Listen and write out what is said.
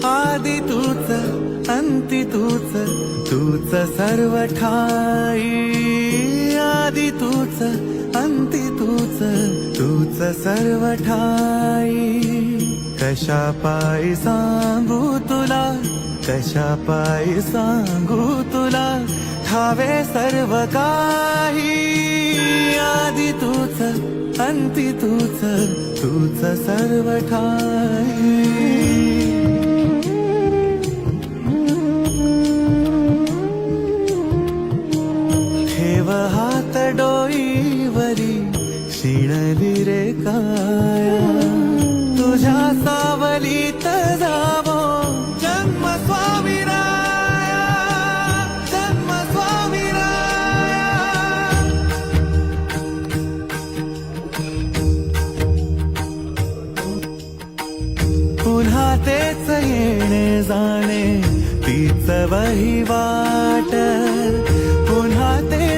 आदि तूच अंती तूच, तूच सर्व ठाई. आदि तूच अंती तूच, तूच सर्व ठाई. कशा पायी सांगू तुला, कशा पायी सांगू तुला, ठावे सर्व काही. आदि तूच अंती तूच, तूच सर्व ठाई. ठेव हात डोईवरी, शिणली रे काया. तुझ्या सावलीत जावो जन्म स्वामीराया, जन्म स्वामीराया. पुन्हा तेच येणे जाणे, तीच वहिवाट. पुन्हा ते